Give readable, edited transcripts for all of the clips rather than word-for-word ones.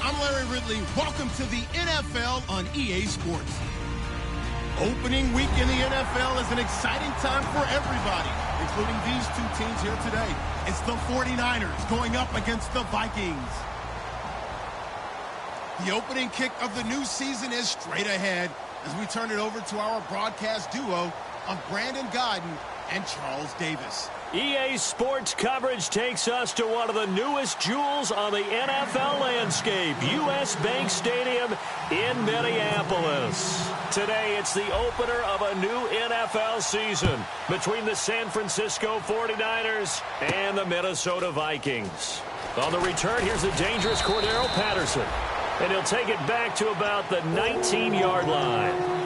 I'm Larry Ridley. Welcome to the NFL on EA Sports. Opening week in the NFL is an exciting time for everybody, including these two teams here today. It's the 49ers going up against the Vikings. The opening kick of the new season is straight ahead as we turn it over to our broadcast duo of Brandon Godden and Charles Davis. EA Sports coverage takes us to one of the newest jewels on the NFL landscape, U.S. Bank Stadium in Minneapolis. Today, it's the opener of a new NFL season between the San Francisco 49ers and the Minnesota Vikings. On the return, here's the dangerous Cordero Patterson, and he'll take it back to about the 19-yard line.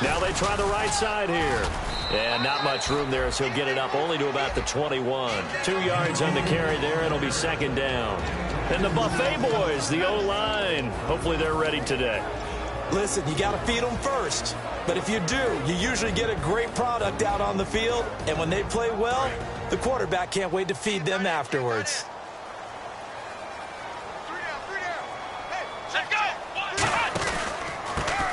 Now they try the right side here. And not much room there, so he'll get it up only to about the 21. 2 yards on the carry there. It'll be second down. And the Buffet boys, the O-line, hopefully they're ready today. Listen, you got to feed them first. But if you do, you usually get a great product out on the field. And when they play well, the quarterback can't wait to feed them afterwards.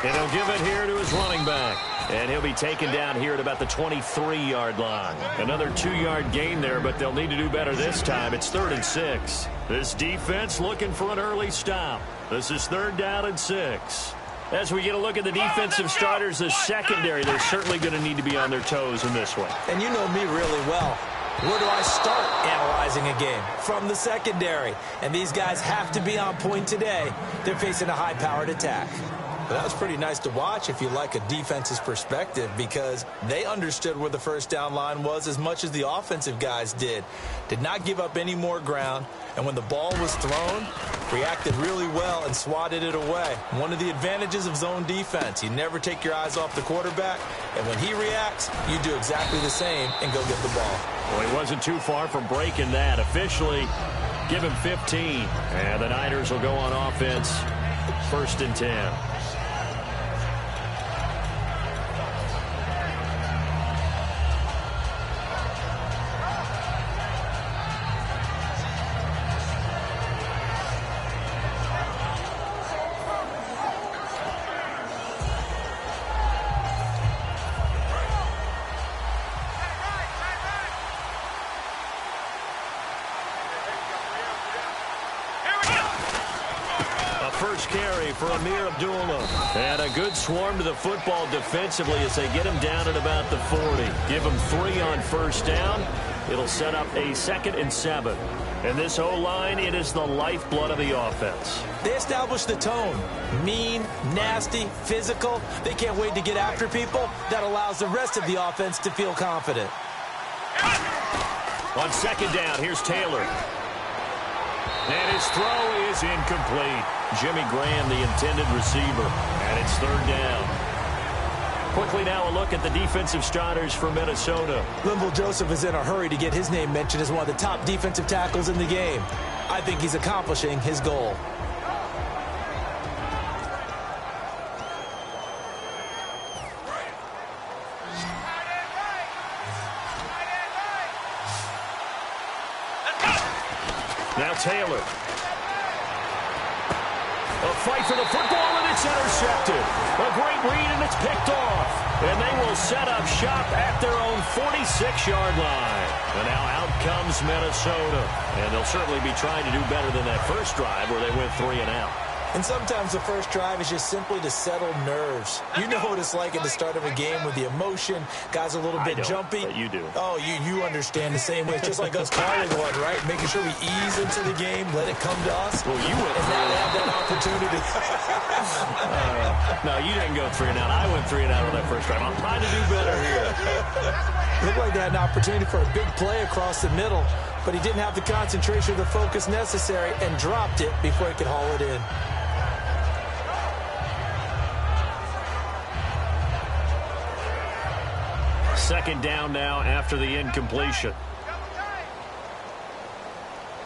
And he'll give it here to his running back. And he'll be taken down here at about the 23-yard line. Another 2-yard gain there, but they'll need to do better this time. It's 3rd and 6. This defense looking for an early stop. This is 3rd down and 6. As we get a look at the defensive starters, the secondary, they're certainly going to need to be on their toes in this one. And you know me really well. Where do I start analyzing a game? From the secondary. And these guys have to be on point today. They're facing a high-powered attack. But that was pretty nice to watch if you like a defense's perspective, because they understood where the first down line was as much as the offensive guys did. Did not give up any more ground, and when the ball was thrown, reacted really well and swatted it away. One of the advantages of zone defense, you never take your eyes off the quarterback, and when he reacts, you do exactly the same and go get the ball. Well, he wasn't too far from breaking that. Officially, give him 15, and the Niners will go on offense, 1st and 10. First carry for Amir Abdullah. And a good swarm to the football defensively as they get him down at about the 40. Give him 3 on 1st down. It'll set up a 2nd and 7. And this O-line, it is the lifeblood of the offense. They establish the tone. Mean, nasty, physical. They can't wait to get after people. That allows the rest of the offense to feel confident. On 2nd down, here's Taylor. And his throw is incomplete. Jimmy Graham, the intended receiver. And it's 3rd down. Quickly now a look at the defensive starters for Minnesota. Linval Joseph is in a hurry to get his name mentioned as one of the top defensive tackles in the game. I think he's accomplishing his goal. Now Taylor. A fight for the football, and it's intercepted. A great read, and it's picked off. And they will set up shop at their own 46-yard line. And now out comes Minnesota. And they'll certainly be trying to do better than that first drive where they went 3 and out. And sometimes the first drive is just simply to settle nerves. You know what it's like at the start of a game with the emotion. Guys a little bit jumpy. But you do. Oh, you understand the same way. It's just like us calling one, right? Making sure we ease into the game, let it come to us. Well, you went and now they have that opportunity. No, you didn't go 3 and out. I went 3 and out on that first drive. I'm trying to do better here. Looked like they had an opportunity for a big play across the middle, but he didn't have the concentration or the focus necessary and dropped it before he could haul it in. second down now after the incompletion.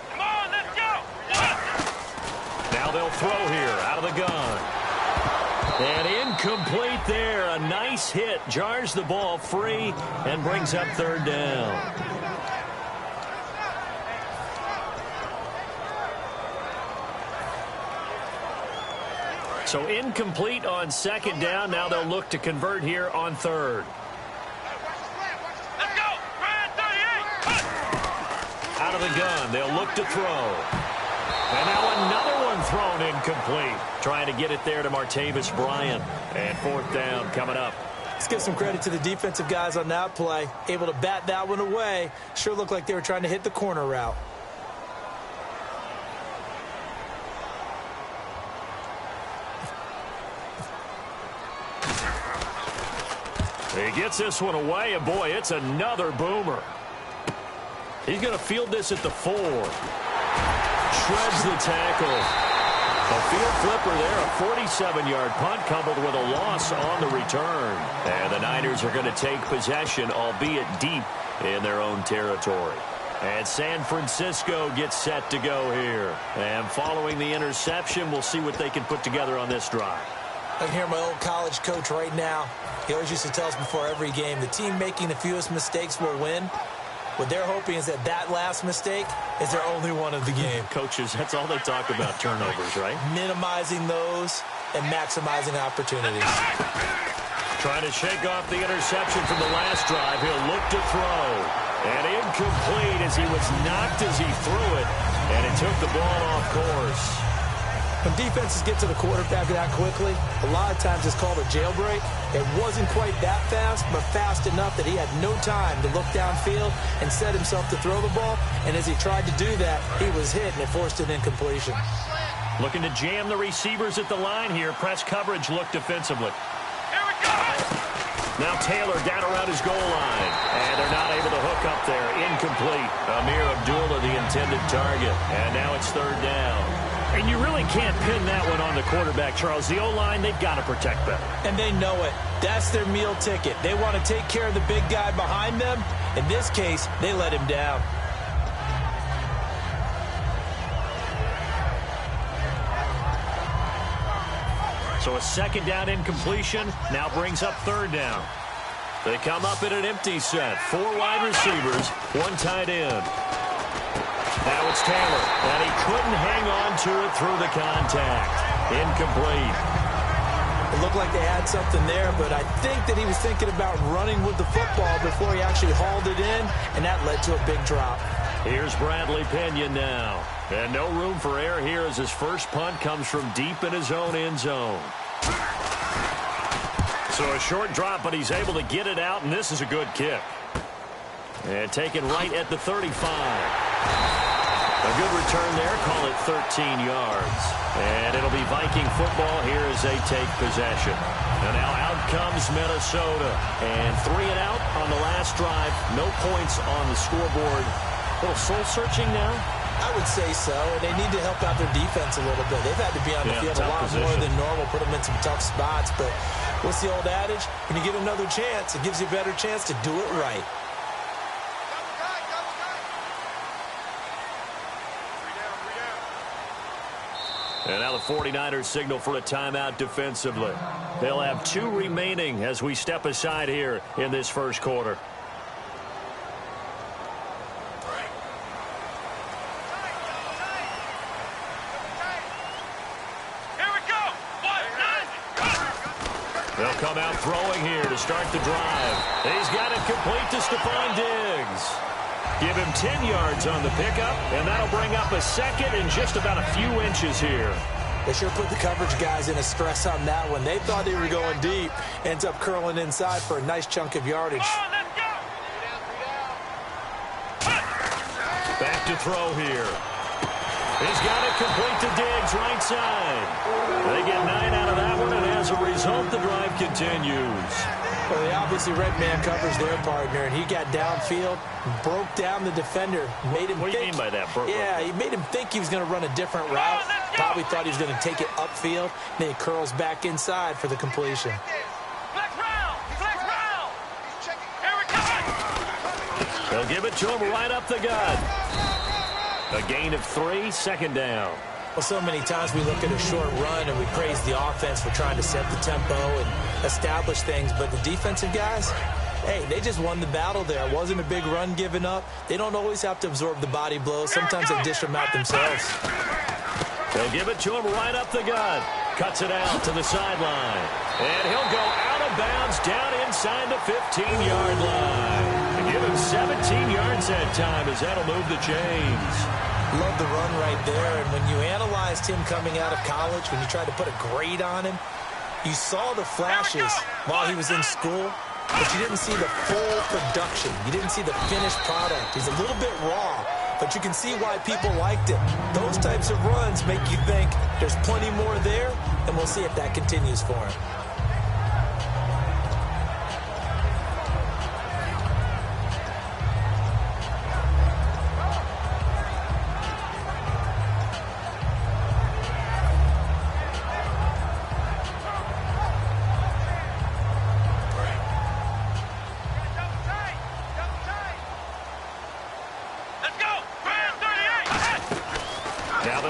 Come on, let's go. Now they'll throw here out of the gun. And incomplete there. A nice hit. Jars the ball free and brings up third down. So incomplete on second down. Now they'll look to convert here on third. Let's go. Ryan 38. Out of the gun. They'll look to throw. And now another one thrown incomplete. Trying to get it there to Martavis Bryant. And fourth down coming up. Let's give some credit to the defensive guys on that play. Able to bat that one away. Sure looked like they were trying to hit the corner route. He gets this one away, and boy, it's another boomer. He's going to field this at the 4. Shreds the tackle. A field flipper there, a 47-yard punt coupled with a loss on the return. And the Niners are going to take possession, albeit deep in their own territory. And San Francisco gets set to go here. And following the interception, we'll see what they can put together on this drive. I can hear my old college coach right now. He always used to tell us before every game, the team making the fewest mistakes will win. What they're hoping is that last mistake is their only one of the game. Coaches, that's all they talk about, turnovers, right? Minimizing those and maximizing opportunities. Trying to shake off the interception from the last drive. He'll look to throw. And incomplete as he was knocked as he threw it. And it took the ball off course. When defenses get to the quarterback that quickly, a lot of times it's called a jailbreak. It wasn't quite that fast, but fast enough that he had no time to look downfield and set himself to throw the ball. And as he tried to do that, he was hit, and it forced an incompletion. Looking to jam the receivers at the line here. Press coverage look defensively. Here we go. Now Taylor down around his goal line. And they're not able to hook up there. Incomplete. Amir Abdullah, the intended target. And now it's third down. And you really can't pin that one on the quarterback, Charles. The O-line, they've got to protect better. And they know it. That's their meal ticket. They want to take care of the big guy behind them. In this case, they let him down. So a second down incompletion now brings up third down. They come up in an empty set. 4 wide receivers, 1 tight end. Now it's Taylor, and he couldn't hang on to it through the contact. Incomplete. It looked like they had something there, but I think that he was thinking about running with the football before he actually hauled it in, and that led to a big drop. Here's Bradley Pinion now. And no room for error here as his first punt comes from deep in his own end zone. So a short drop, but he's able to get it out, and this is a good kick. And taken right at the 35. A good return there, call it 13 yards. And it'll be Viking football here as they take possession. And now out comes Minnesota. And 3 and out on the last drive. No points on the scoreboard. A little soul-searching now? I would say so. And they need to help out their defense a little bit. They've had to be on the field a lot more than normal, put them in some tough spots. But what's the old adage? When you get another chance, it gives you a better chance to do it right. And now the 49ers signal for a timeout defensively. They'll have 2 remaining as we step aside here in this first quarter. Here we go. 1-9. They'll come out throwing here to start the drive. He's got it complete to Stephon Diggs. Give him 10 yards on the pickup, and that'll bring up a second and just about a few inches here. They sure put the coverage guys in a stress on that one. They thought they were going deep. Ends up curling inside for a nice chunk of yardage. Come on, let's go. Back to throw here. He's got it complete to Diggs, right side. They get 9 out of that one, and as a result, the drive continues. Well, they obviously red man covers their partner, and he got downfield, broke down the defender, made him What do you mean by that? Yeah, he made him think he was going to run a different route. Probably thought he was going to take it upfield. Then he curls back inside for the completion. Flex round. Flex round. Here we go. They'll give it to him right up the gut. A gain of 3, second down. Well, so many times we look at a short run and we praise the offense for trying to set the tempo and establish things, but the defensive guys, hey, they just won the battle there. It wasn't a big run given up. They don't always have to absorb the body blows. Sometimes they dish them out themselves. They'll give it to him right up the gut. Cuts it out to the sideline. And he'll go out of bounds down inside the 15-yard line. They give him 17 yards that time as that'll move the chains. Love the run right there. And when you analyzed him coming out of college, when you tried to put a grade on him, you saw the flashes while he was in school, but you didn't see the full production. You didn't see the finished product. He's a little bit raw, but you can see why people liked him. Those types of runs make you think there's plenty more there, and we'll see if that continues for him.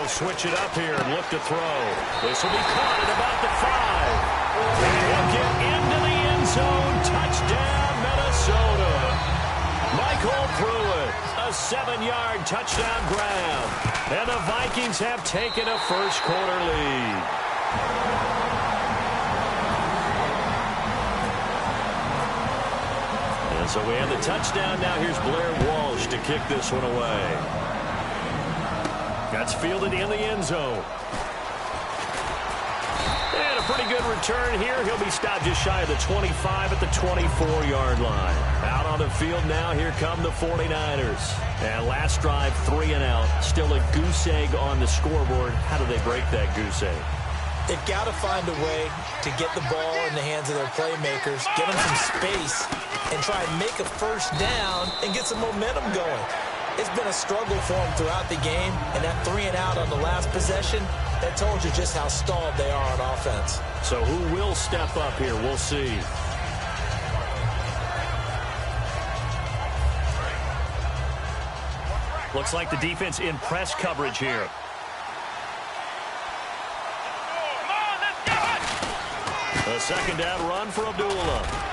Switch it up here and look to throw. This will be caught at about the 5. And he'll get into the end zone. Touchdown, Minnesota. Michael Pruitt, a 7-yard touchdown grab. And the Vikings have taken a first-quarter lead. And so we have the touchdown. Now here's Blair Walsh to kick this one away. That's fielded in the end zone. And a pretty good return here. He'll be stopped just shy of the 25 at the 24-yard line. Out on the field now, here come the 49ers. And last drive, 3 and out. Still a goose egg on the scoreboard. How do they break that goose egg? They've got to find a way to get the ball in the hands of their playmakers, get them some space, and try and make a first down and get some momentum going. It's been a struggle for them throughout the game, and that 3 and out on the last possession, that told you just how stalled they are on offense. So who will step up here? We'll see. Looks like the defense in press coverage here. A second down run for Abdullah.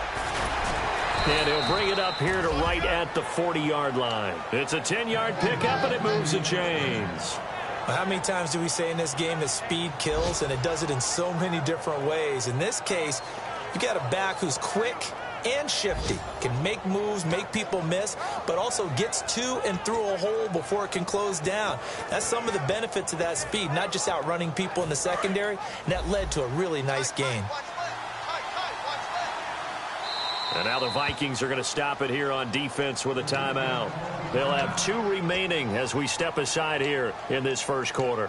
And he'll bring it up here to right at the 40-yard line. It's a 10-yard pickup, and it moves the chains. Well, how many times do we say in this game that speed kills, and it does it in so many different ways? In this case, you got a back who's quick and shifty, can make moves, make people miss, but also gets to and through a hole before it can close down. That's some of the benefits of that speed, not just outrunning people in the secondary, and that led to a really nice gain. And now the Vikings are going to stop it here on defense with a timeout. They'll have 2 remaining as we step aside here in this first quarter.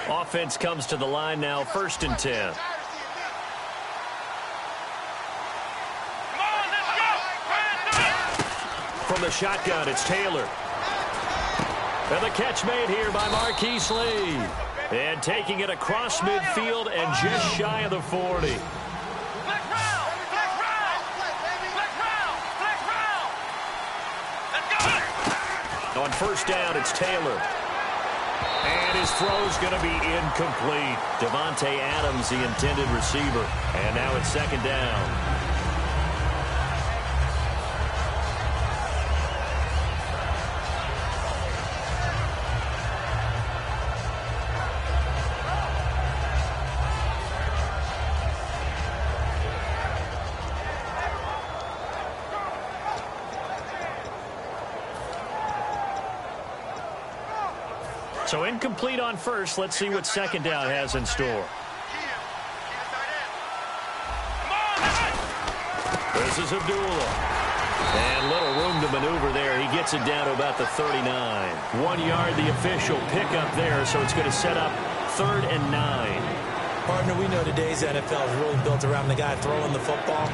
Offense comes to the line now, 1st and 10. From the shotgun, it's Taylor. And the catch made here by Marquise Lee. And taking it across midfield and just shy of the 40. On first down, it's Taylor. And his throw's going to be incomplete. Devontae Adams, the intended receiver. And now it's 2nd down. So incomplete on first. Let's see what 2nd down has in store. This is Abdullah. And little room to maneuver there. He gets it down to about the 39. 1 yard, the official pickup there, so it's going to set up 3rd and 9. Partner, we know today's NFL is really built around the guy throwing the football.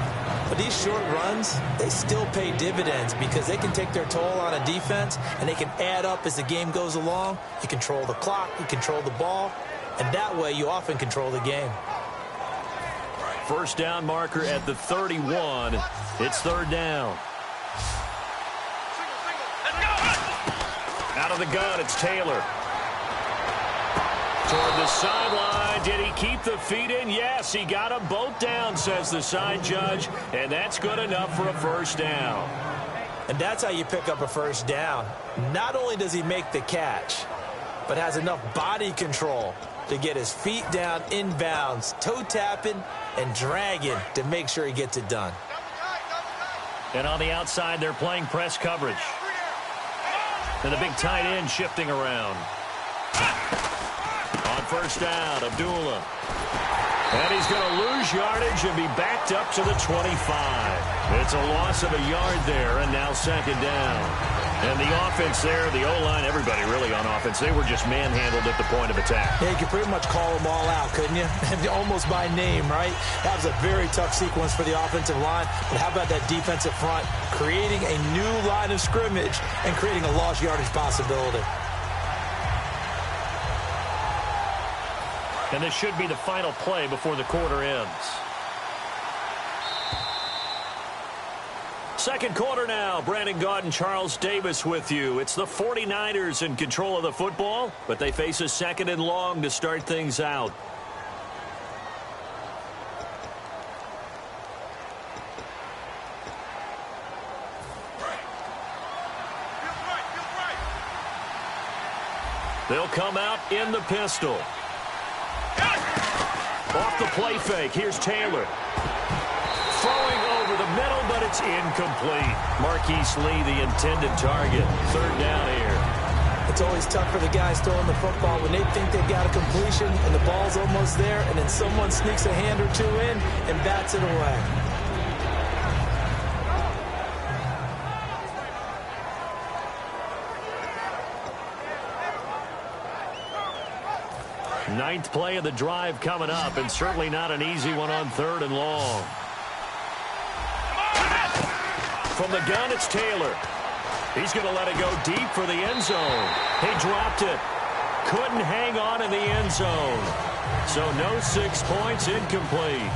But these short runs, they still pay dividends because they can take their toll on a defense, and they can add up as the game goes along. You control the clock, you control the ball, and that way you often control the game. First down marker at the 31. It's third down. Out of the gun, it's Taylor. Toward the sideline. Did he keep the feet in? Yes, he got them both down, says the side judge, and that's good enough for a first down. And that's how you pick up a first down. Not only does he make the catch, but has enough body control to get his feet down inbounds, toe tapping and dragging to make sure he gets it done. And on the outside, they're playing press coverage. And the big tight end shifting around. On first down, Abdullah. And he's going to lose yardage and be backed up to the 25. It's a loss of a yard there, and now second down. And the offense there, the O-line, everybody really on offense, they were just manhandled at the point of attack. Yeah, you could pretty much call them all out, couldn't you? Almost by name, right? That was a very tough sequence for the offensive line. But how about that defensive front creating a new line of scrimmage and creating a lost yardage possibility? And this should be the final play before the quarter ends. Second quarter now. Brandon Gaudin, Charles Davis with you. It's the 49ers in control of the football, but they face a second and long to start things out. They'll come out in the pistol. Off the play fake. Here's Taylor. Throwing over the middle, but it's incomplete. Marquise Lee, the intended target. Third down here. It's always tough for the guys throwing the football when they think they've got a completion and the ball's almost there, and then someone sneaks a hand or two in and bats it away. Ninth play of the drive coming up, and certainly not an easy one on third and long. From the gun, it's Taylor. He's going to let it go deep for the end zone. He dropped it. Couldn't hang on in the end zone. So no 6 points, incomplete.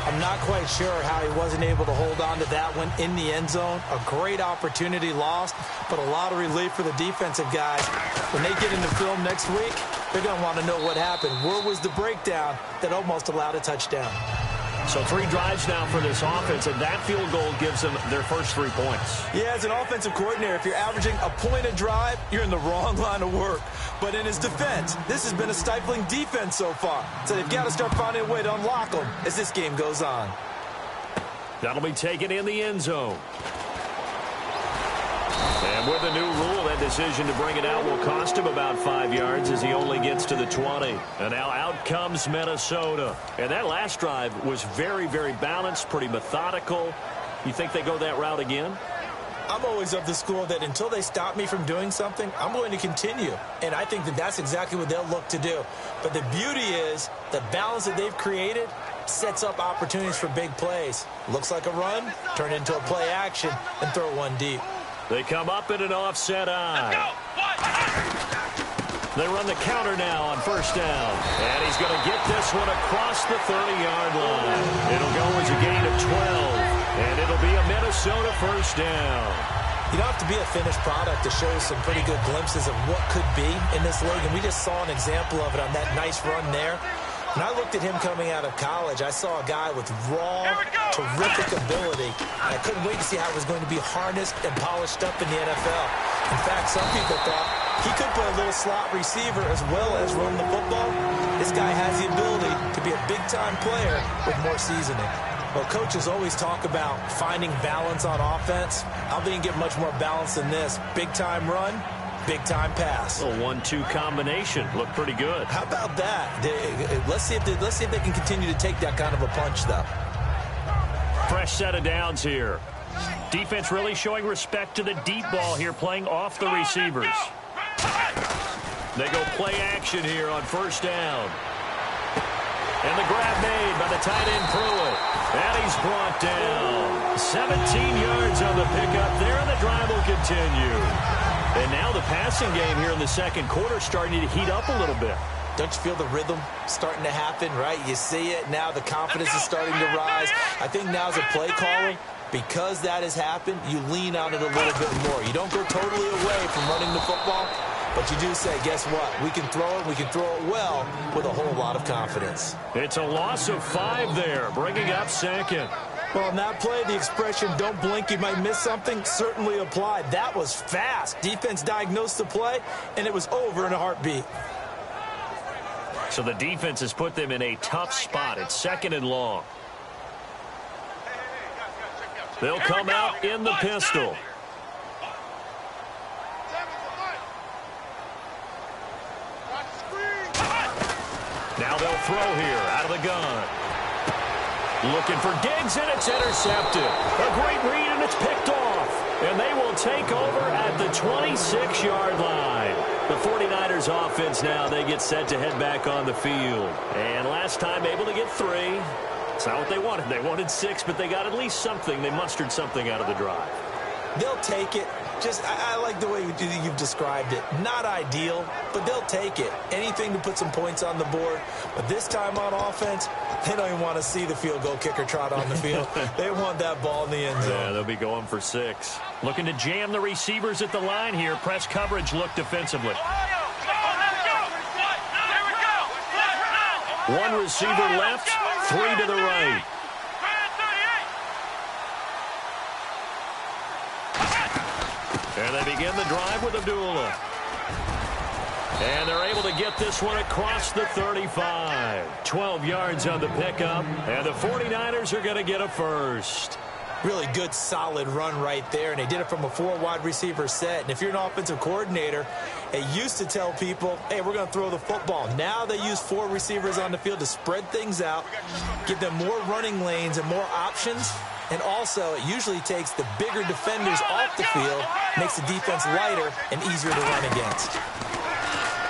I'm not quite sure how he wasn't able to hold on to that one in the end zone. A great opportunity lost, but a lot of relief for the defensive guys. When they get into film next week, they're going to want to know what happened. Where was the breakdown that almost allowed a touchdown? So 3 drives now for this offense, and that field goal gives them their first 3 points. Yeah, as an offensive coordinator, if you're averaging a point a drive, you're in the wrong line of work. But in his defense, this has been a stifling defense so far. So they've got to start finding a way to unlock them as this game goes on. That'll be taken in the end zone. And with the new rule, that decision to bring it out will cost him about 5 yards as he only gets to the 20. And now out comes Minnesota. And that last drive was very, very balanced, pretty methodical. You think they go that route again? I'm always of the school that until they stop me from doing something, I'm going to continue. And I think that that's exactly what they'll look to do. But the beauty is the balance that they've created sets up opportunities for big plays. Looks like a run, turn it into a play action, and throw one deep. They come up in an offset eye. They run the counter now on first down. And he's going to get this one across the 30-yard line. It'll go as a gain of 12. And it'll be a Minnesota first down. You don't have to be a finished product to show some pretty good glimpses of what could be in this league. And we just saw an example of it on that nice run there. When I looked at him coming out of college, I saw a guy with raw, terrific ability. And I couldn't wait to see how it was going to be harnessed and polished up in the NFL. In fact, some people thought he could play a little slot receiver as well as run the football. This guy has the ability to be a big-time player with more seasoning. Well, coaches always talk about finding balance on offense. I think you get much more balance than this. Big-time run, big-time pass. A 1-2 combination. Looked pretty good. How about that? Let's see if they can continue to take that kind of a punch, though. Fresh set of downs here. Defense really showing respect to the deep ball here, playing off the receivers. They go play action here on first down. And the grab made by the tight end Pruitt. And he's brought down. 17 yards on the pickup there, and the drive will continue. And now the passing game here in the second quarter starting to heat up a little bit. Don't you feel the rhythm starting to happen, right? You see it. Now the confidence is starting to rise. I think now as a play caller, because that has happened, you lean on it a little bit more. You don't go totally away from running the football, but you do say, guess what? We can throw it. We can throw it well with a whole lot of confidence. It's a loss of 5 there, bringing up second. Well, on that play, the expression, don't blink, you might miss something, certainly applied. That was fast. Defense diagnosed the play, and it was over in a heartbeat. So the defense has put them in a tough spot. It's 2nd and long. They'll come out in the pistol. Now they'll throw here out of the gun. Looking for Diggs, and it's intercepted. A great read, and it's picked off. And they will take over at the 26-yard line. The 49ers offense now, they get set to head back on the field. And last time able to get 3. It's not what they wanted. They wanted 6, but they got at least something. They mustered something out of the drive. They'll take it. I like the way you've described it. Not ideal, but they'll take it. Anything to put some points on the board. But this time on offense, they don't even want to see the field goal kicker trot on the field. They want that ball in the end zone. Yeah, they'll be going for 6. Looking to jam the receivers at the line here. Press coverage look defensively. One receiver left, 3 to the right. And they begin the drive with Abdullah. And they're able to get this one across the 35. 12 yards on the pickup. And the 49ers are going to get a first. Really good, solid run right there. And they did it from a 4 wide receiver set. And if you're an offensive coordinator, they used to tell people, hey, we're going to throw the football. Now they use 4 receivers on the field to spread things out, give them more running lanes and more options. And also, it usually takes the bigger defenders off the field, makes the defense lighter and easier to run against.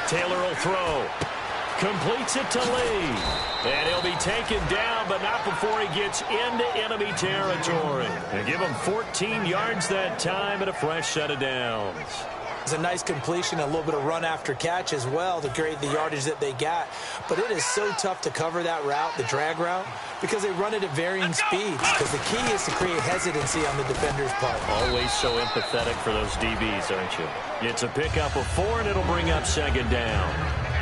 Taylor will throw. Completes it to Lee. And he'll be taken down, but not before he gets into enemy territory. And give him 14 yards that time and a fresh set of downs. It's a nice completion, a little bit of run after catch as well to create the yardage that they got. But it is so tough to cover that route, the drag route, because they run it at varying speeds. Because the key is to create hesitancy on the defender's part. Always so empathetic for those DBs, aren't you? It's a pickup of 4, and it'll bring up 2nd down.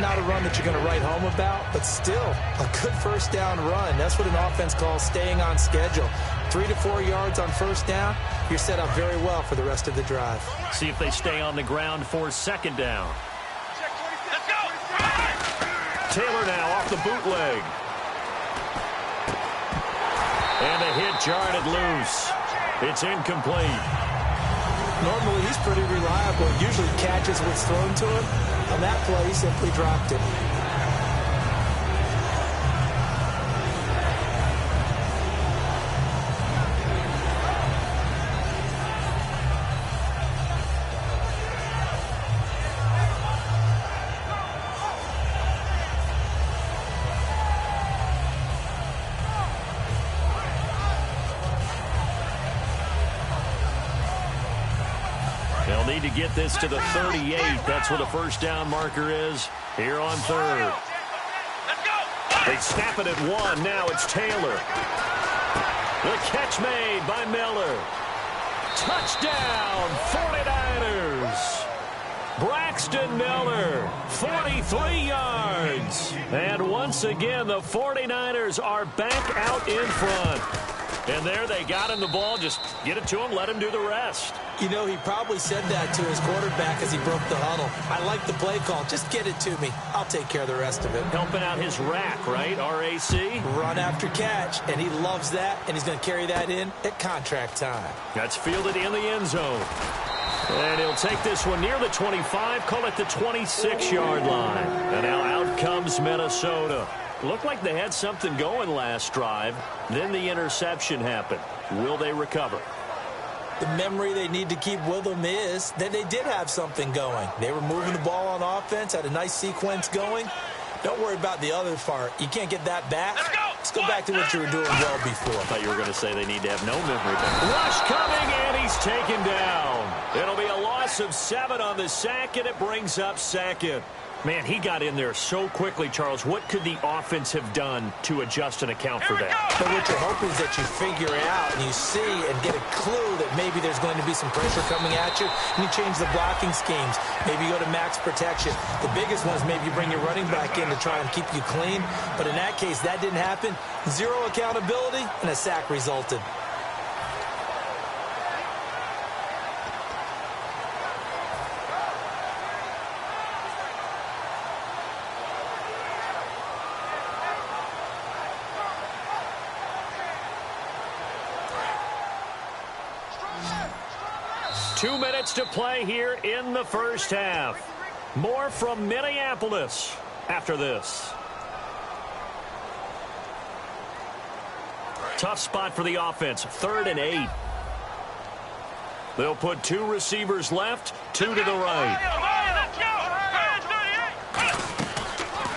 Not a run that you're going to write home about, but still a good first down run. That's what an offense calls staying on schedule. 3 to 4 yards on first down, you're set up very well for the rest of the drive. See if they stay on the ground for 2nd down. Taylor now off the bootleg. And a hit jarred loose. It's incomplete. Normally, he's pretty reliable. Usually catches what's thrown to him. On that play, he simply dropped it. They'll need to get this to the 38. That's where the first down marker is here on 3rd. They snap it at 1. Now it's Taylor. The catch made by Miller. Touchdown, 49ers. Braxton Miller, 43 yards. And once again, the 49ers are back out in front. And there they got him the ball. Just get it to him, let him do the rest. You know, he probably said that to his quarterback as he broke the huddle. I like the play call. Just get it to me. I'll take care of the rest of it. Helping out his rack, right? R-A-C? Run after catch, and he loves that, and he's going to carry that in at contract time. That's fielded in the end zone. And he'll take this one near the 25, call it the 26-yard line. And now out comes Minnesota. Looked like they had something going last drive. Then the interception happened. Will they recover? The memory they need to keep with them is that they did have something going. They were moving the ball on offense, had a nice sequence going. Don't worry about the other part. You can't get that back. Let's go back to what you were doing well before. I thought you were going to say they need to have no memory. But rush coming, and he's taken down. It'll be a loss loss of 7 on the sack, and it brings up second. Man, he got in there so quickly, Charles. What could the offense have done to adjust and account for that? But what you're hoping is that you figure it out and you see and get a clue that maybe there's going to be some pressure coming at you, and you change the blocking schemes. Maybe you go to max protection. The biggest one is maybe you bring your running back in to try and keep you clean. But in that case, that didn't happen. 0 accountability, and a sack resulted. Two minutes to play here in the first half. More from Minneapolis after this. Tough spot for the offense. 3rd and 8. They'll put 2 receivers left, 2 to the right.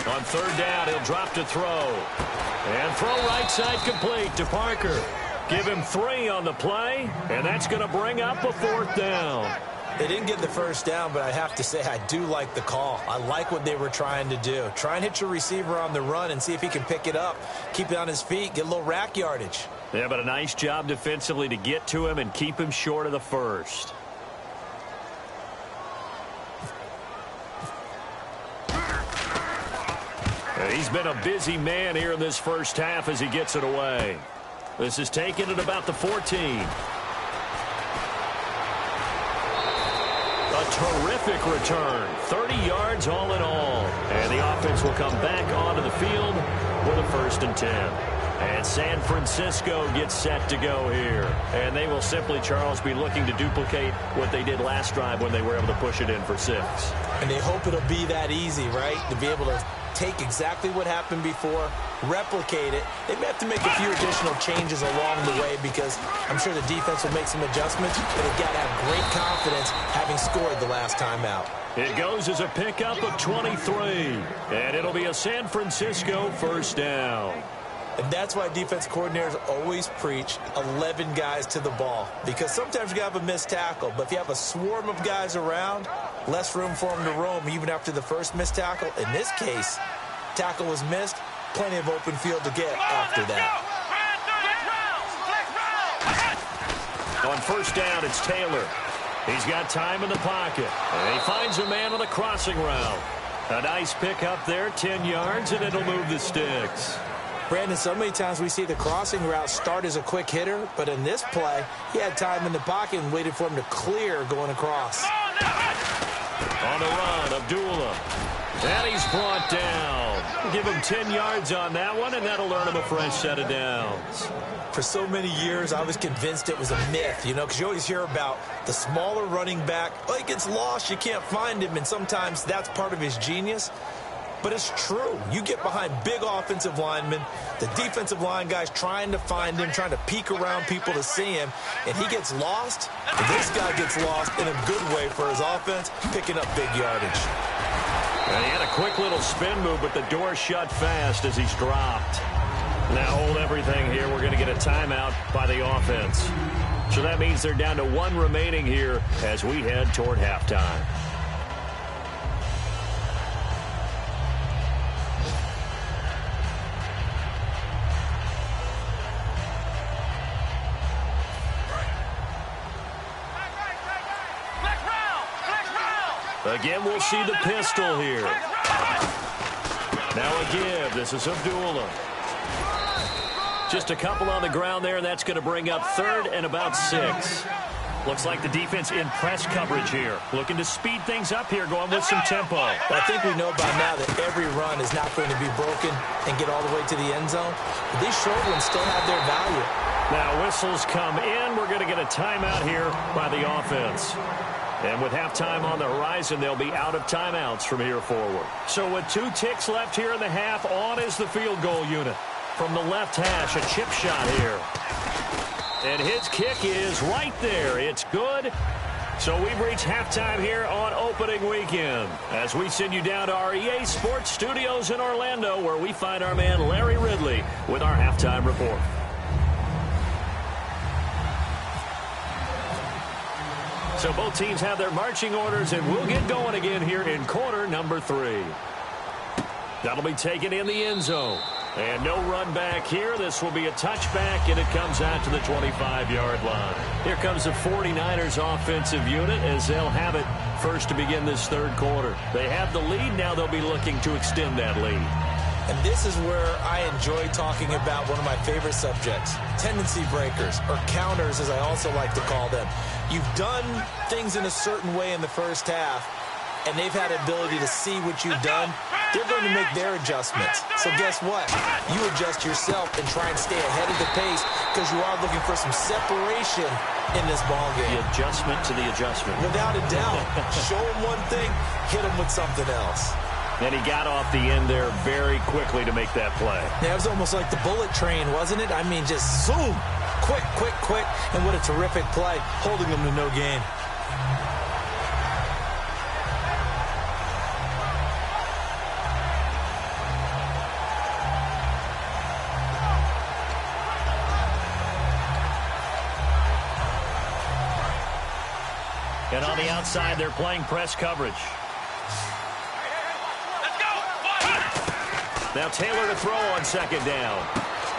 On 3rd down, he'll drop to throw. And throw right side complete to Parker. Give him 3 on the play, and that's going to bring up a 4th down. They didn't get the first down, but I have to say I do like the call. I like what they were trying to do. Try and hit your receiver on the run and see if he can pick it up. Keep it on his feet, get a little rack yardage. Yeah, but a nice job defensively to get to him and keep him short of the first. He's been a busy man here in this first half as he gets it away. This is taken at about the 14. A terrific return. 30 yards all in all. And the offense will come back onto the field with a 1st and 10. And San Francisco gets set to go here. And they will simply, Charles, be looking to duplicate what they did last drive when they were able to push it in for 6. And they hope it'll be that easy, right? To be able to take exactly what happened before, replicate it. They may have to make a few additional changes along the way because I'm sure the defense will make some adjustments, but they've got to have great confidence having scored the last time out. It goes as a pickup of 23, and it'll be a San Francisco 1st down. And that's why defense coordinators always preach 11 guys to the ball, because sometimes you have a missed tackle, but if you have a swarm of guys around, less room for them to roam even after the first missed tackle. In this case, tackle was missed, plenty of open field to get after that. On 1st down, it's Taylor. He's got time in the pocket, and he finds a man on the crossing route. A nice pickup there, 10 yards, and it'll move the sticks. Brandon, so many times we see the crossing route start as a quick hitter, but in this play, he had time in the pocket and waited for him to clear going across. On the run, Abdullah. And he's brought down. Give him 10 yards on that one, and that'll earn him a fresh set of downs. For so many years, I was convinced it was a myth, you know, because you always hear about the smaller running back. Oh, he gets lost, you can't find him, and sometimes that's part of his genius. But it's true. You get behind big offensive linemen, the defensive line guys trying to find him, trying to peek around people to see him, and he gets lost. This guy gets lost in a good way for his offense, picking up big yardage. And he had a quick little spin move, but the door shut fast as he's dropped. Now hold everything here. We're going to get a timeout by the offense. So that means they're down to 1 remaining here as we head toward halftime. Again, we'll see the pistol here. Now a give. This is Abdullah. Just a couple on the ground there. That's going to bring up 3rd and about 6. Looks like the defense in press coverage here. Looking to speed things up here, going with some tempo. I think we know by now that every run is not going to be broken and get all the way to the end zone. But these short ones still have their value. Now whistles come in. We're going to get a timeout here by the offense. And with halftime on the horizon, they'll be out of timeouts from here forward. So with 2 ticks left here in the half, on is the field goal unit. From the left hash, a chip shot here. And his kick is right there. It's good. So we've reached halftime here on opening weekend as we send you down to our EA Sports Studios in Orlando, where we find our man Larry Ridley with our halftime report. So both teams have their marching orders, and we'll get going again here in quarter number 3. That'll be taken in the end zone. And no run back here. This will be a touchback, and it comes out to the 25-yard line. Here comes the 49ers offensive unit as they'll have it first to begin this third quarter. They have the lead. Now they'll be looking to extend that lead. And this is where I enjoy talking about one of my favorite subjects, tendency breakers, or counters as I also like to call them. You've done things in a certain way in the first half, and they've had the ability to see what you've done. They're going to make their adjustments. So guess what? You adjust yourself and try and stay ahead of the pace because you are looking for some separation in this ball game. The adjustment to the adjustment. Without a doubt. Show them one thing, hit them with something else. And he got off the end there very quickly to make that play. Yeah, it was almost like the bullet train, wasn't it? I mean, just zoom. Quick, quick, quick. And what a terrific play, holding them to no gain. And on the outside, they're playing press coverage. Now Taylor to throw on second down.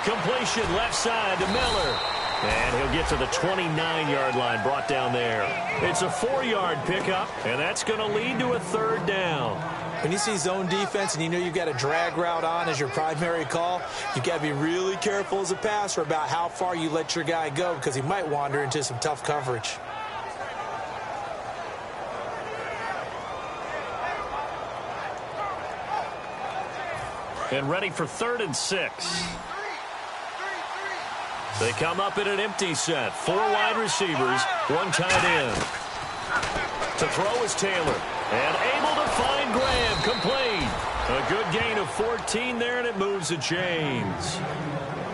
Completion left side to Miller. And he'll get to the 29-yard line, brought down there. It's a 4-yard pickup, and that's going to lead to a third down. When you see zone defense and you know you've got a drag route on as your primary call, you've got to be really careful as a passer about how far you let your guy go because he might wander into some tough coverage. And ready for 3rd and 6. They come up in an empty set. 4 wide receivers, 1 tight end. To throw is Taylor. And able to find Graham. Complete. A good gain of 14 there, and it moves the chains.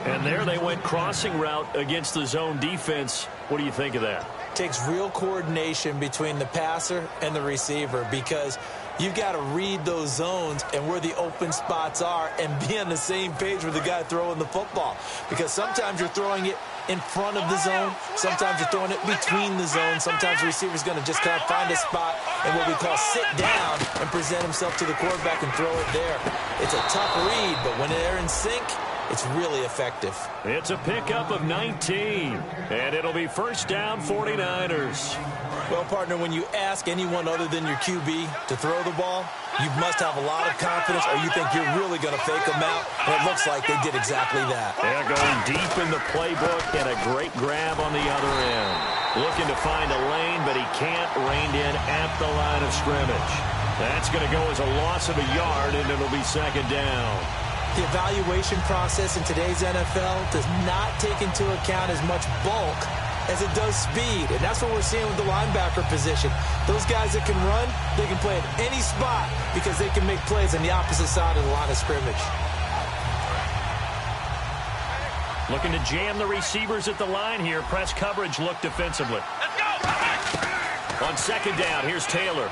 And there they went crossing route against the zone defense. What do you think of that? Takes real coordination between the passer and the receiver because you've got to read those zones and where the open spots are and be on the same page with the guy throwing the football. Because sometimes you're throwing it in front of the zone. Sometimes you're throwing it between the zones. Sometimes the receiver's going to just kind of find a spot and what we call sit down and present himself to the quarterback and throw it there. It's a tough read, but when they're in sync, it's really effective. It's a pickup of 19, and it'll be first down 49ers. Well, partner, when you ask anyone other than your QB to throw the ball, you must have a lot of confidence or you think you're really going to fake them out, and it looks like they did exactly that. They're going deep in the playbook and a great grab on the other end. Looking to find a lane, but he can't rein in at the line of scrimmage. That's going to go as a loss of a yard, and it'll be second down. The evaluation process in today's NFL does not take into account as much bulk as it does speed. And that's what we're seeing with the linebacker position. Those guys that can run, they can play at any spot because they can make plays on the opposite side of the line of scrimmage. Looking to jam the receivers at the line here. Press coverage look defensively. On second down, here's Taylor.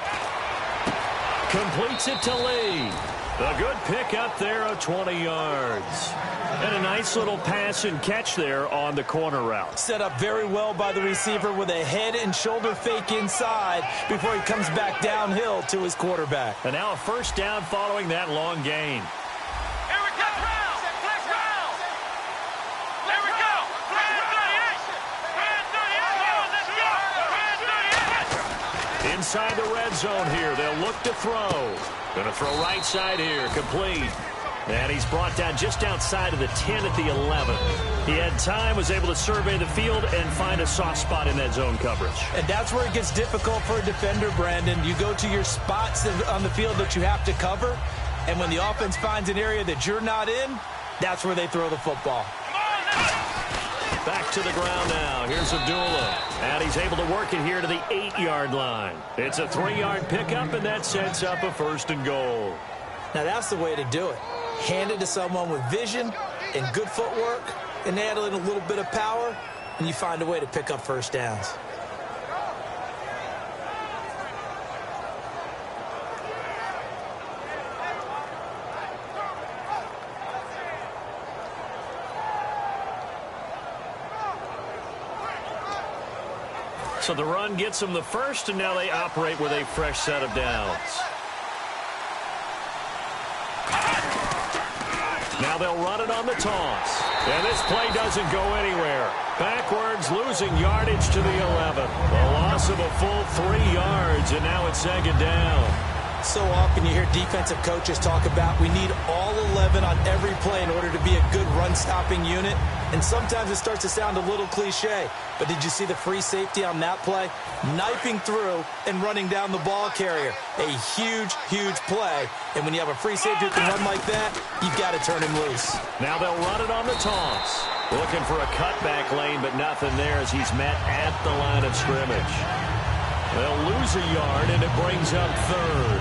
Completes it to Lee. A good pick up there of 20 yards. And a nice little pass and catch there on the corner route. Set up very well by the receiver with a head and shoulder fake inside before he comes back downhill to his quarterback. And now a first down following that long gain. Here we go. Here we go. Let's go. Inside the red zone here. They'll look to throw. Going to throw right side here. Complete. And he's brought down just outside of the 10 at the 11. He had time, was able to survey the field and find a soft spot in that zone coverage. And that's where it gets difficult for a defender, Brandon. You go to your spots on the field that you have to cover, and when the offense finds an area that you're not in, that's where they throw the football. Back to the ground now. Here's Abdullah. And he's able to work it here to the 8-yard line. It's a 3-yard pickup, and that sets up a 1st and goal. Now that's the way to do it. Hand it to someone with vision and good footwork, and add in a little bit of power, and you find a way to pick up first downs. So the run gets them the first, and now they operate with a fresh set of downs. Now they'll run it on the toss. And this play doesn't go anywhere. Backwards, losing yardage to the 11. A loss of a full 3 yards, and now it's second down. So often you hear defensive coaches talk about we need all 11 on every play in order to be a good run-stopping unit. And sometimes it starts to sound a little cliche. But did you see the free safety on that play? Knifing through and running down the ball carrier. A huge, huge play. And when you have a free safety who can run like that, you've got to turn him loose. Now they'll run it on the toss. Looking for a cutback lane, but nothing there as he's met at the line of scrimmage. They'll lose a yard, and it brings up third.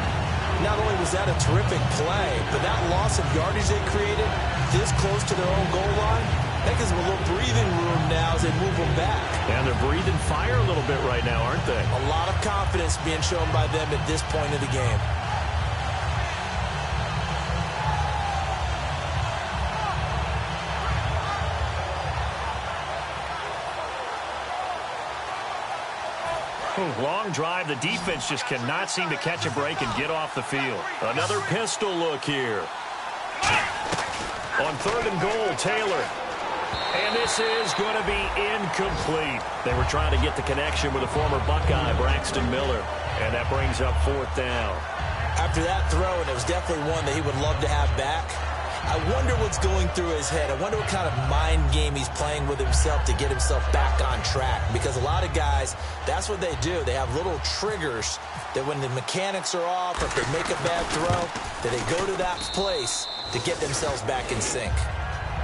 Not only was that a terrific play, but that loss of yardage they created this close to their own goal line, that gives them a little breathing room now as they move them back. And they're breathing fire a little bit right now, aren't they? A lot of confidence being shown by them at this point of the game. Long drive. The defense just cannot seem to catch a break and get off the field. Another pistol look here. On 3rd and goal, Taylor. And this is going to be incomplete. They were trying to get the connection with a former Buckeye, Braxton Miller. And that brings up 4th down. After that throw, and it was definitely one that he would love to have back, I wonder what's going through his head. I wonder what kind of mind game he's playing with himself to get himself back on track. Because a lot of guys, that's what they do. They have little triggers that when the mechanics are off or if they make a bad throw, that they go to that place to get themselves back in sync.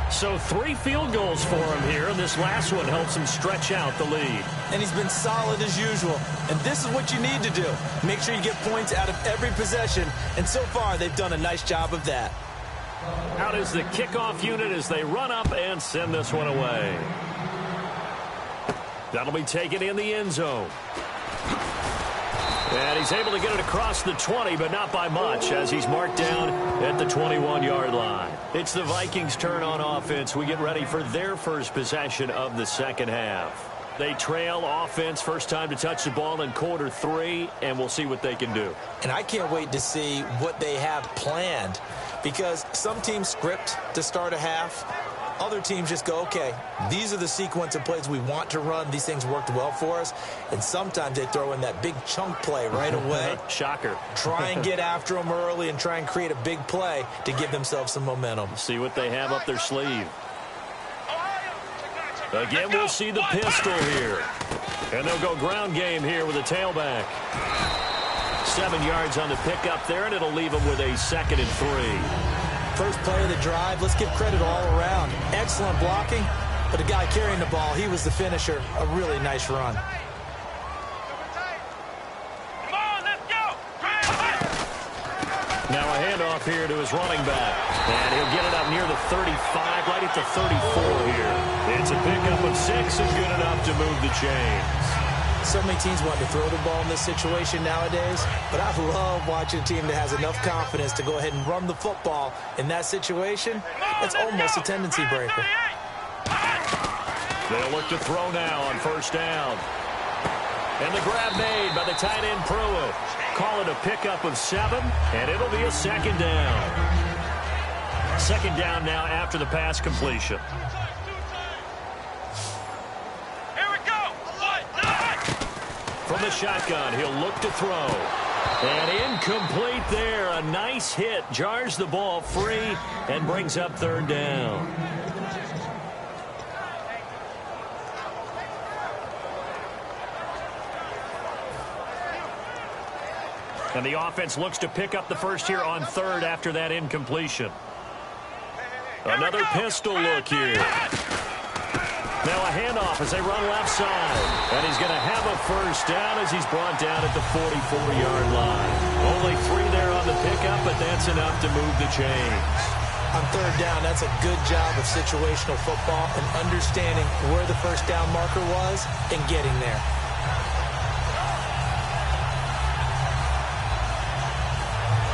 So 3 field goals for him here, and this last one helps him stretch out the lead. And he's been solid as usual. And this is what you need to do. Make sure you get points out of every possession. And so far, they've done a nice job of that. Out is the kickoff unit as they run up and send this one away. That'll be taken in the end zone. And he's able to get it across the 20, but not by much, as he's marked down at the 21-yard line. It's the Vikings' turn on offense. We get ready for their first possession of the second half. They trail offense, first time to touch the ball in quarter 3, and we'll see what they can do. And I can't wait to see what they have planned, because some teams script to start a half. Other teams just go, okay, these are the sequence of plays we want to run. These things worked well for us. And sometimes they throw in that big chunk play right away. Shocker. Try and get after them early and try and create a big play to give themselves some momentum. See what they have up their sleeve. Again, we'll see the pistol here. And they'll go ground game here with a tailback. 7 yards on the pickup there, and it'll leave them with a 2nd and 3. First play of the drive, let's give credit all around. Excellent blocking, but the guy carrying the ball, he was the finisher. A really nice run. Come on, let's go. Now a handoff here to his running back. And he'll get it up near the 35, right at the 34 here. It's a pickup of 6 and good enough to move the chains. So many teams want to throw the ball in this situation nowadays, but I love watching a team that has enough confidence to go ahead and run the football in that situation. It's almost a tendency breaker. They'll look to throw now on first down. And the grab made by the tight end Pruitt. Call it a pickup of 7, and it'll be a 2nd down. 2nd down now after the pass completion. From the shotgun, he'll look to throw. And incomplete there. A nice hit. Jars the ball free and brings up 3rd down. And the offense looks to pick up the first here on 3rd after that incompletion. Another pistol look here. Now a handoff as they run left side. And he's going to have a first down as he's brought down at the 44-yard line. Only 3 there on the pickup, but that's enough to move the chains. On 3rd down, that's a good job of situational football and understanding where the first down marker was and getting there.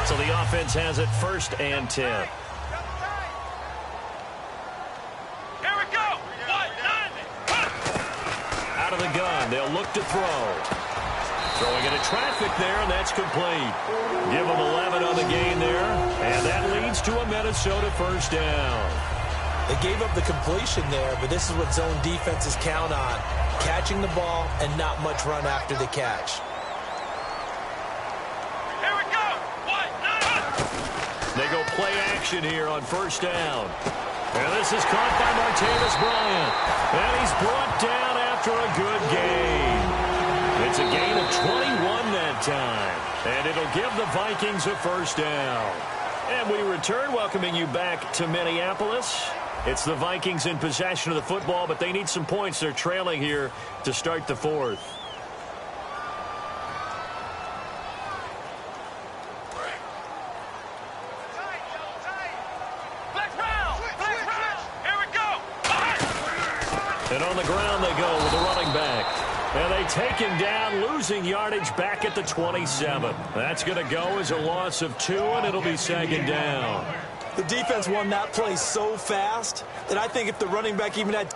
So the offense has it 1st and 10. out of the gun. They'll look to throw. Throwing into traffic there, and that's complete. Give them 11 on the game there, and that leads to a Minnesota first down. They gave up the completion there, but this is what zone defenses count on. Catching the ball and not much run after the catch. Here we go. They go play action here on first down. And this is caught by Martavis Bryant. And he's brought down after a good gain. It's a gain of 21 that time. And it'll give the Vikings a first down. And we return, welcoming you back to Minneapolis. It's the Vikings in possession of the football, but they need some points. They're trailing here to start the fourth. And on the ground they go with the running back. And they take him down, losing yardage back at the 27. That's going to go as a loss of 2, and it'll be second down. The defense won that play so fast that I think if the running back even had...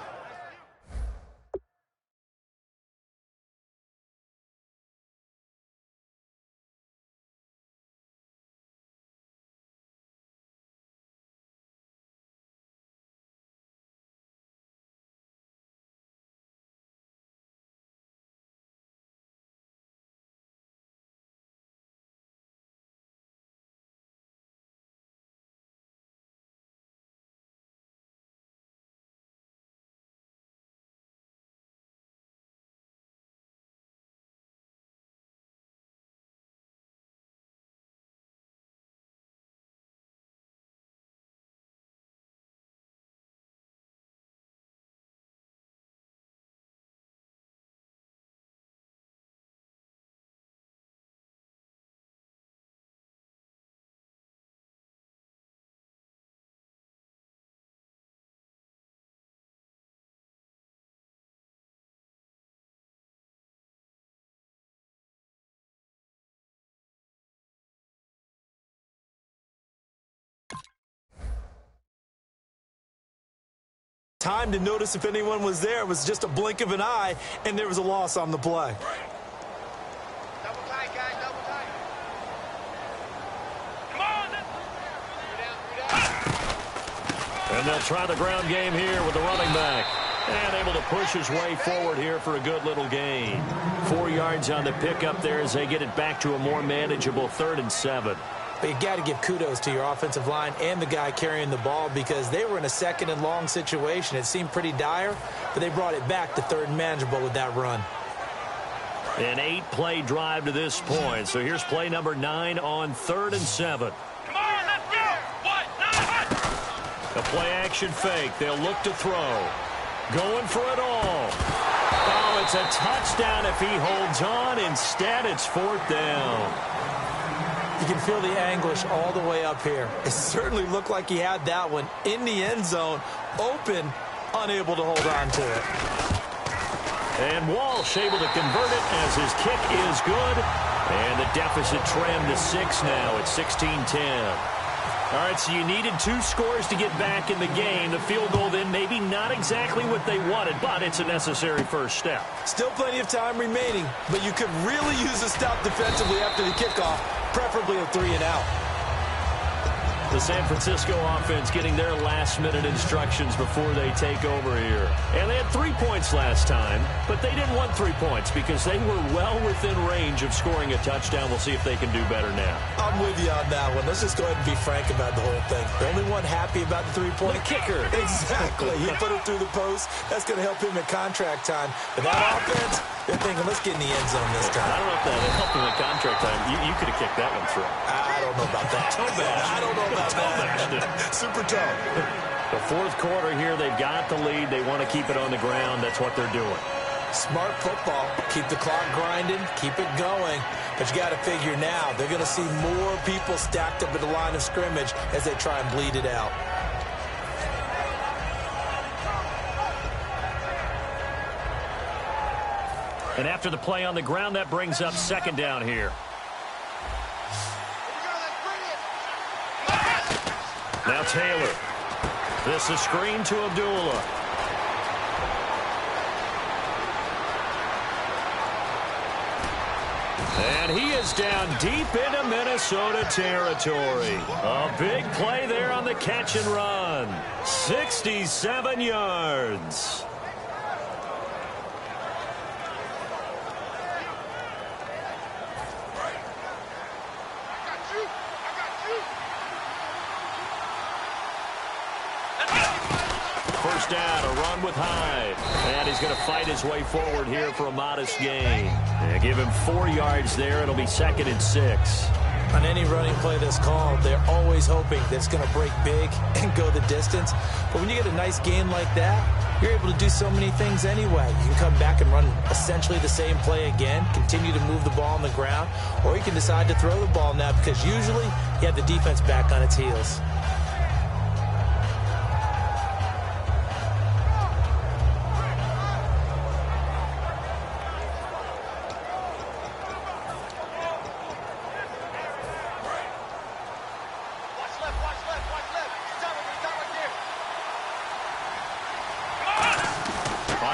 Time to notice if anyone was there. It was just a blink of an eye, and there was a loss on the play. Double tight, guys, double tight. Come on. And they'll try the ground game here with the running back. And able to push his way forward here for a good little gain. 4 yards on the pickup there as they get it back to a more manageable 3rd and 7. But you got to give kudos to your offensive line and the guy carrying the ball because they were in a 2nd and long situation. It seemed pretty dire, but they brought it back to 3rd and manageable with that run. An 8-play drive to this point. So here's play number 9 on 3rd and 7. Come on, let's go. A play-action fake. They'll look to throw. Going for it all. Oh, it's a touchdown if he holds on. Instead, it's 4th down. You can feel the anguish all the way up here. It certainly looked like he had that one in the end zone, open, unable to hold on to it. And Walsh able to convert it as his kick is good. And the deficit trimmed to 6 now at 16-10. All right, so you needed 2 scores to get back in the game. The field goal then maybe not exactly what they wanted, but it's a necessary first step. Still plenty of time remaining, but you could really use a stop defensively after the kickoff, preferably a 3-and-out. The San Francisco offense getting their last-minute instructions before they take over here. And they had 3 points last time, but they didn't want 3 points because they were well within range of scoring a touchdown. We'll see if they can do better now. I'm with you on that one. Let's just go ahead and be frank about the whole thing. The only one happy about the 3-point. The kicker. Exactly. He put it through the post. That's going to help him at contract time. But that offense, they're thinking, let's get in the end zone this time. I don't know if that helped him at contract time. You could have kicked that one through. I don't know about that. I don't know about that. Super tough. The 4th quarter here, they've got the lead. They want to keep it on the ground. That's what they're doing. Smart football. Keep the clock grinding. Keep it going. But you got to figure now, they're going to see more people stacked up at the line of scrimmage as they try and bleed it out. And after the play on the ground, that brings up 2nd down here. Now Taylor. This is screen to Abdullah. And he is down deep into Minnesota territory. A big play there on the catch and run. 67 yards. First down, a run with Hyde. And he's going to fight his way forward here for a modest gain. And give him 4 yards there. It'll be 2nd and 6. On any running play that's called, they're always hoping that it's going to break big and go the distance. But when you get a nice gain like that, you're able to do so many things anyway. You can come back and run essentially the same play again, continue to move the ball on the ground, or you can decide to throw the ball now because usually you have the defense back on its heels.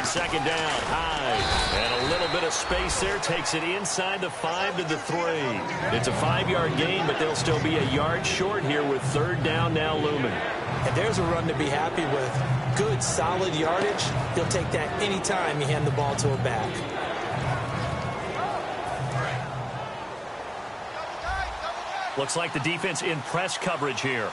Second down, Hyde. And a little bit of space there. Takes it inside the 5 to the 3. It's a 5-yard gain, but they'll still be a yard short here with 3rd down now looming. And there's a run to be happy with. Good, solid yardage. He'll take that anytime you hand the ball to a back. Looks like the defense in press coverage here.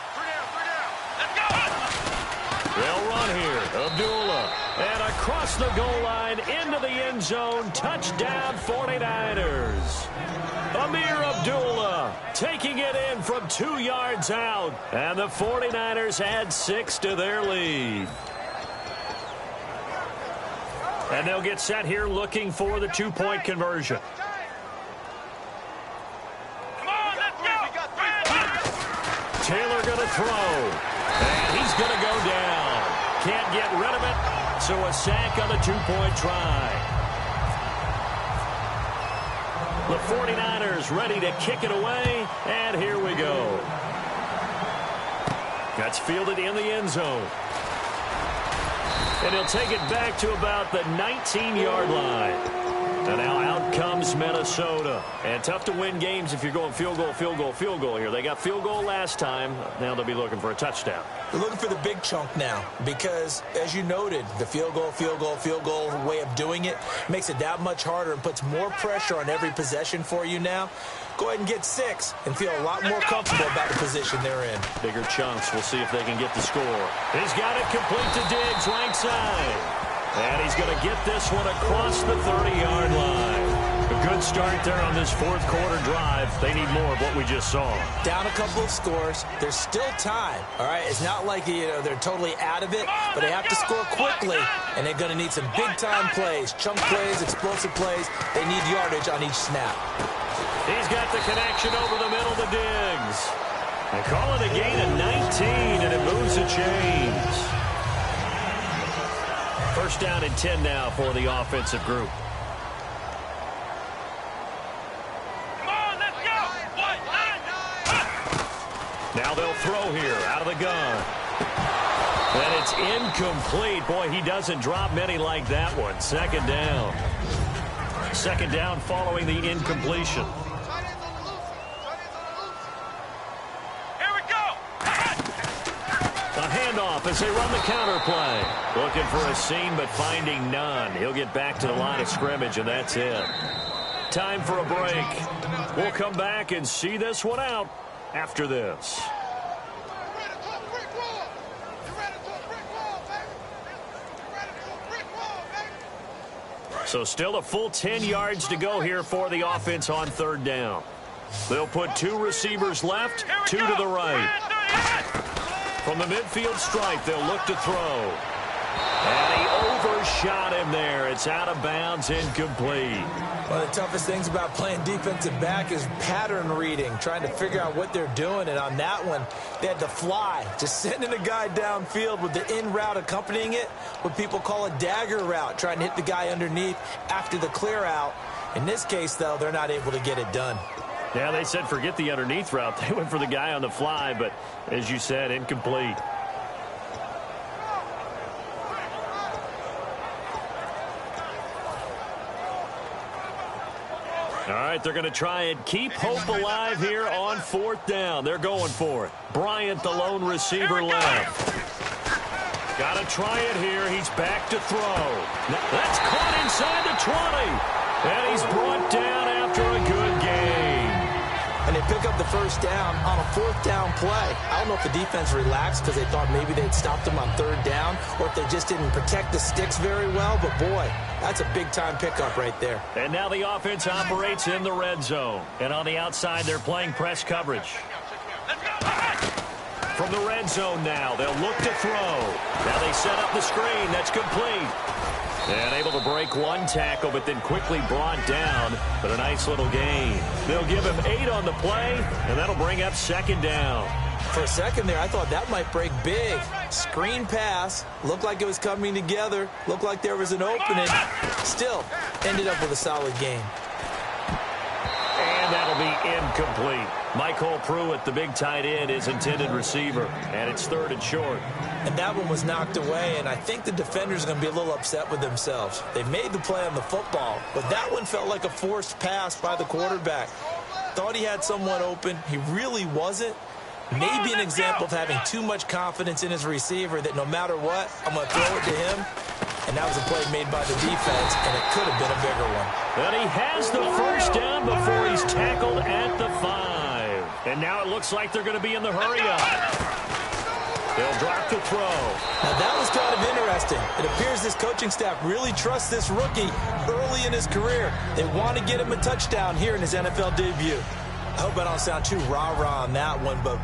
They'll run here. Abdullah. And across the goal line into the end zone. Touchdown 49ers. Amir Abdullah taking it in from 2 yards out. And the 49ers add 6 to their lead. And they'll get set here looking for the 2-point conversion. Taylor going to throw. And he's going to go down. Can't get rid of it. So a sack on the 2-point try. The 49ers ready to kick it away. And here we go. That's fielded in the end zone. And he'll take it back to about the 19-yard line. And now out comes Minnesota. And tough to win games if you're going field goal, field goal, field goal here. They got field goal last time. Now they'll be looking for a touchdown. They're looking for the big chunk now because, as you noted, the field goal way of doing it makes it that much harder and puts more pressure on every possession for you now. Go ahead and get 6 and feel a lot more comfortable about the position they're in. Bigger chunks. We'll see if they can get the score. He's got it complete to Diggs, right side. And he's going to get this one across the 30-yard line. A good start there on this fourth quarter drive. They need more of what we just saw. Down a couple of scores. There's still time. All right, it's not like they're totally out of it, but they have to score quickly, and they're going to need some big-time plays, chunk plays, explosive plays. They need yardage on each snap. He's got the connection over the middle to Diggs. And call it a gain of 19, and it moves the chains. First down and 10 now for the offensive group. Now they'll throw here out of the gun. And it's incomplete. Boy, he doesn't drop many like that one. Second down. Second down following the incompletion. Here we go. A handoff as they run the counter play. Looking for a seam, but finding none. He'll get back to the line of scrimmage, and that's it. Time for a break. We'll come back and see this one out after this. So still a full 10 yards to go here for the offense on third down. They'll put 2 receivers left, 2 to the right. From the midfield stripe, they'll look to throw. And he overshot him there. It's out of bounds, incomplete. One of the toughest things about playing defensive back is pattern reading, trying to figure out what they're doing. And on that one, they had to fly, just sending a guy downfield with the in route accompanying it, what people call a dagger route, trying to hit the guy underneath after the clear out. In this case, though, they're not able to get it done. Yeah, they said forget the underneath route. They went for the guy on the fly, but as you said, incomplete. All right, they're going to try and keep hope alive here on 4th down. They're going for it. Bryant, the lone receiver left. Got to try it here. He's back to throw. That's caught inside the 20. And he's brought down after a good game. And they pick up the first down on a 4th down play. I don't know if the defense relaxed because they thought maybe they'd stopped them on 3rd down or if they just didn't protect the sticks very well. But, boy, that's a big-time pickup right there. And now the offense operates in the red zone. And on the outside, they're playing press coverage. From the red zone now, they'll look to throw. Now they set up the screen. That's complete. And able to break one tackle, but then quickly brought down. But a nice little gain. They'll give him 8 on the play, and that'll bring up 2nd down. For a second there, I thought that might break big. Screen pass. Looked like it was coming together. Looked like there was an opening. Still, ended up with a solid game. And that'll be incomplete. Michael Pruitt, the big tight end, is intended receiver. And it's 3rd and short. And that one was knocked away, and I think the defenders are going to be a little upset with themselves. They made the play on the football, but that one felt like a forced pass by the quarterback. Thought he had someone open. He really wasn't. Maybe an example of having too much confidence in his receiver that no matter what, I'm going to throw it to him. And that was a play made by the defense, and it could have been a bigger one. And he has the first down before he's tackled at the 5. And now it looks like they're going to be in the hurry-up. They'll drop the throw. Now, that was kind of interesting. It appears this coaching staff really trusts this rookie early in his career. They want to get him a touchdown here in his NFL debut. I hope I don't sound too rah-rah on that one, but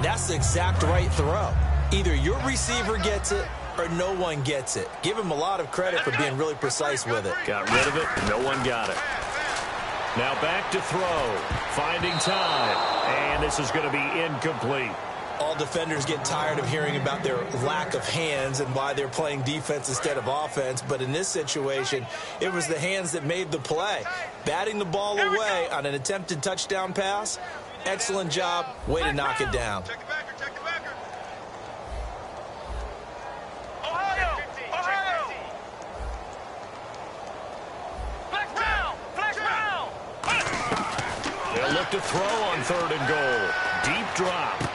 that's the exact right throw. Either your receiver gets it or no one gets it. Give him a lot of credit for being really precise with it. Got rid of it. No one got it. Now back to throw. Finding time. And this is going to be incomplete. All defenders get tired of hearing about their lack of hands and why they're playing defense instead of offense. But in this situation, it was the hands that made the play. Batting the ball away on an attempted touchdown pass. Excellent job. Way to knock it down. They'll look to throw on 3rd and goal. Deep drop.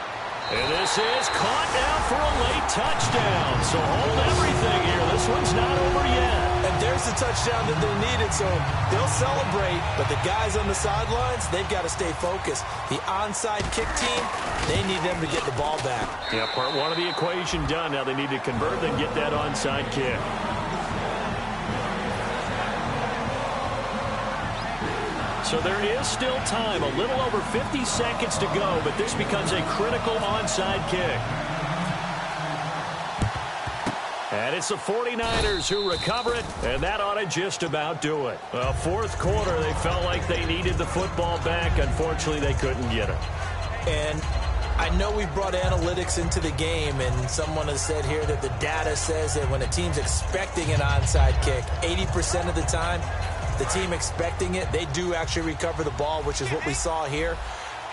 And this is caught now for a late touchdown. So hold everything here. This one's not over yet. And there's the touchdown that they needed, so they'll celebrate. But the guys on the sidelines, they've got to stay focused. The onside kick team, they need them to get the ball back. Yeah, part one of the equation done. Now they need to convert and get that onside kick. So there is still time, a little over 50 seconds to go, but this becomes a critical onside kick. And it's the 49ers who recover it, and that ought to just about do it. Well, 4th quarter, they felt like they needed the football back. Unfortunately, they couldn't get it. And I know we've brought analytics into the game, and someone has said here that the data says that when a team's expecting an onside kick, 80% of the time, the team expecting it, they do actually recover the ball, which is what we saw here.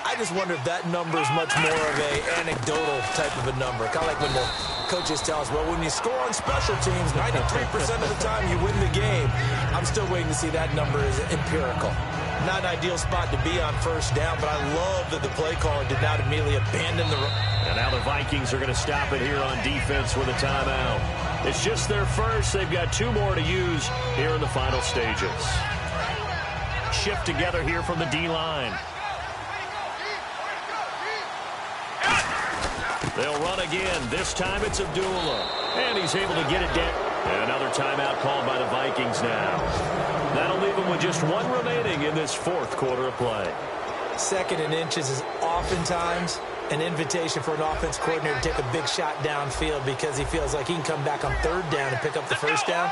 I just wonder if that number is much more of a anecdotal type of a number. Kind of like when the coaches tell us, well, when you score on special teams, 93% of the time you win the game. I'm still waiting to see that number is empirical. Not an ideal spot to be on 1st down, but I love that the play caller did not immediately abandon the run. And now the Vikings are going to stop it here on defense with a timeout. It's just their first. They've got 2 more to use here in the final stages. Shift together here from the D-line. They'll run again. This time it's Abdullah. And he's able to get it down. And another timeout called by the Vikings now. That'll leave them with just 1 remaining in this 4th quarter of play. 2nd and inches is oftentimes an invitation for an offense coordinator to take a big shot downfield because he feels like he can come back on 3rd down and pick up the 1st down.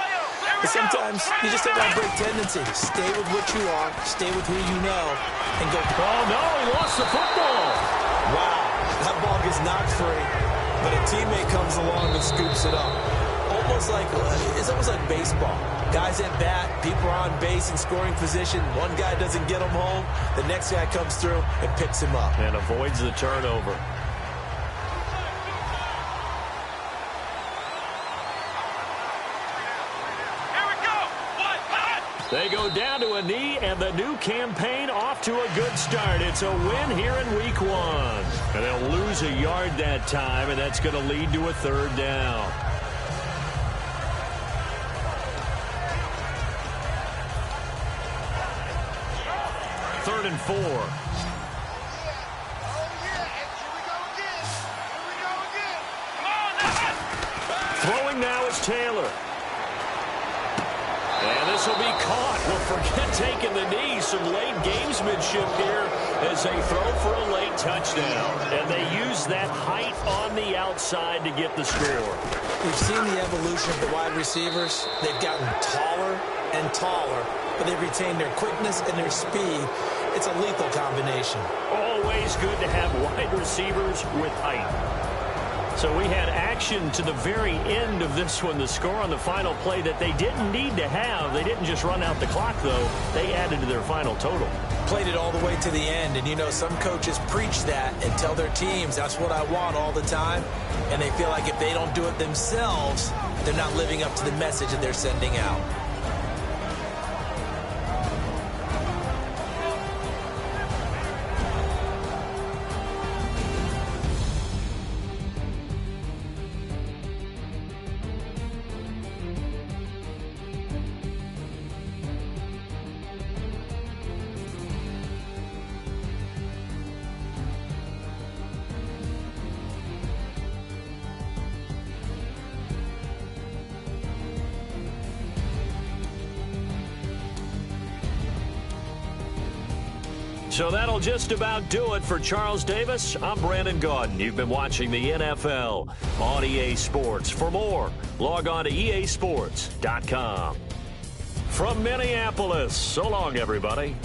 But sometimes you just have that break tendency. Stay with what you are, stay with who you know, and go. Oh, no, he lost the football. Wow, that ball gets knocked free, but a teammate comes along and scoops it up. It's almost like baseball. Guys at bat, people are on base in scoring position. One guy doesn't get him home. The next guy comes through and picks him up. And avoids the turnover. They go down to a knee, and the new campaign off to a good start. It's a win here in week 1. And they'll lose a yard that time, and that's going to lead to a 3rd down. Third and 4. Throwing now is Taylor. And this will be caught. Well, forget taking the knee. Some late gamesmanship here as they throw for a late touchdown. And they use that height on the outside to get the score. We've seen the evolution of the wide receivers. They've gotten taller and taller, but they've retained their quickness and their speed. It's a lethal combination. Always good to have wide receivers with height. So we had action to the very end of this one. The score on the final play that they didn't need to have. They didn't just run out the clock, though. They added to their final total. Played it all the way to the end. And, you know, some coaches preach that and tell their teams, that's what I want all the time. And they feel like if they don't do it themselves, they're not living up to the message that they're sending out. So that'll just about do it for Charles Davis. I'm Brandon Gaudin. You've been watching the NFL on EA Sports. For more, log on to easports.com. From Minneapolis, so long, everybody.